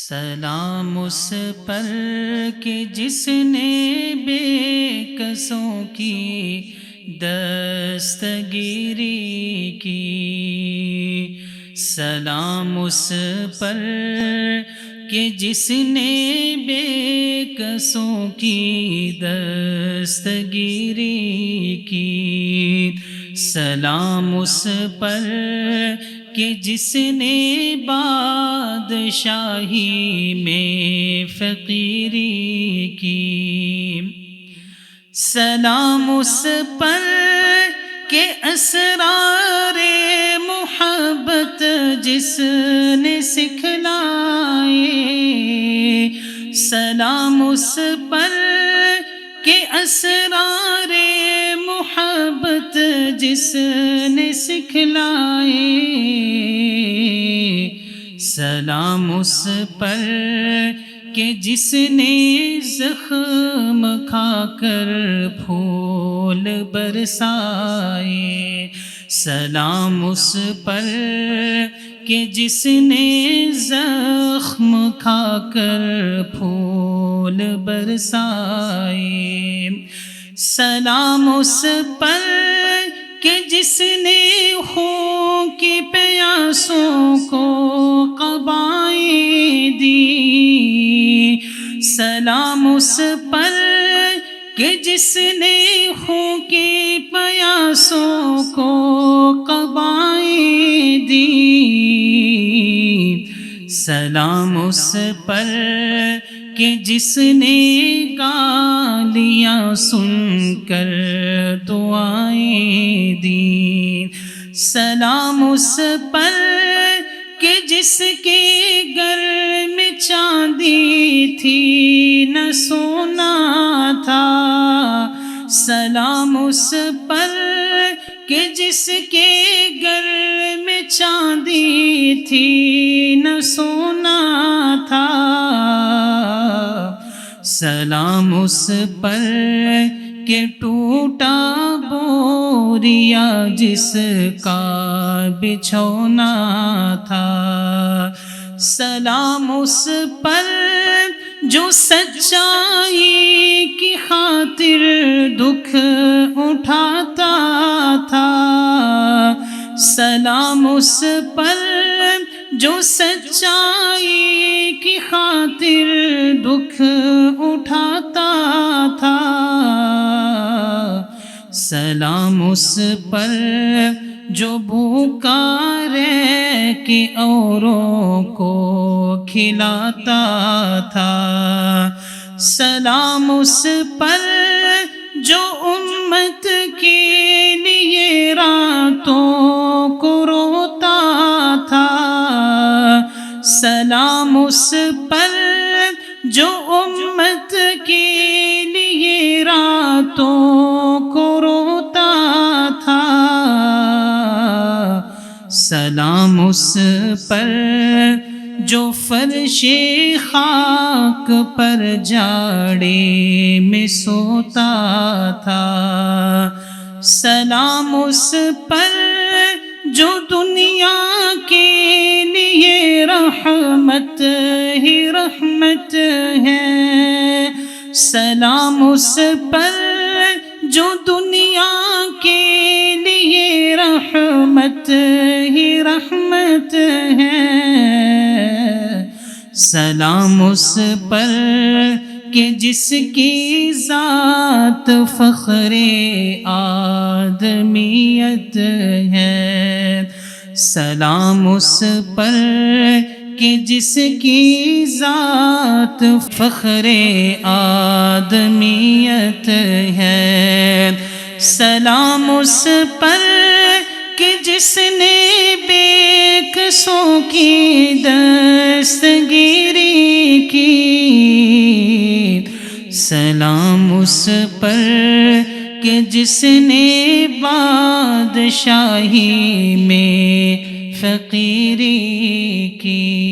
سلام اس پر کہ جس نے بے کسوں کی دستگیری کی۔ سلام اس پر کہ جس نے بے کسوں کی دستگیری کی۔ سلام اس پر کہ جس نے بادشاہی میں فقیری کی۔ سلام اس پر کہ اسرار محبت جس نے سکھلائے۔ سلام اس پر کہ اسرار محبت جس نے سکھلائے۔ سلام اس پر کہ جس نے زخم کھا کر پھول برسائے۔ سلام اس پر کہ جس نے زخم کھا کر پھول برسائے۔ سلام اس پر کہ جس نے خون کی پیاسوں کو قبائیں دی۔ سلام اس پر کہ جس نے خون کی پیاسوں کو قبائیں دی۔ سلام اس پر کہ جس نے گالیاں سن کر دعائیں دیں۔ سلام اس پر کہ جس کے گھر میں چاندی تھی نہ سونا تھا۔ سلام اس پر کہ جس کے گھر میں چاندی تھی نہ سونا تھا۔ سلام اس پر کہ ٹوٹا بوریا جس کا بچھونا تھا۔ سلام اس پر جو سچائی کی خاطر دکھ اٹھاتا تھا۔ سلام اس پر جو سچائی کی خاطر دکھ اٹھاتا تھا۔ سلام اس پر جو بھوکا رہ کے اوروں کو کھلاتا تھا۔ سلام اس پر جو امت کے لیے راتوں کو روتا تھا۔ سلام اس پر جو امت کے لیے راتوں کو روتا تھا۔ سلام اس پر جو فرش خاک پر جاڑے میں سوتا تھا۔ سلام اس پر جو دنیا کے لیے رحمت ہی رحمت ہے۔ سلام اس پر جو دنیا کے لیے رحمت ہی رحمت ہے۔ سلام اس پر کہ جس کی ذات فخر آدمیت ہے۔ سلام اس پر کہ جس کی ذات فخر آدمیت ہے۔ سلام اس پر کہ جس نے بے کسوں کی دستگیری کی۔ سلام اس پر کہ جس نے بادشاہی میں فقیری کی۔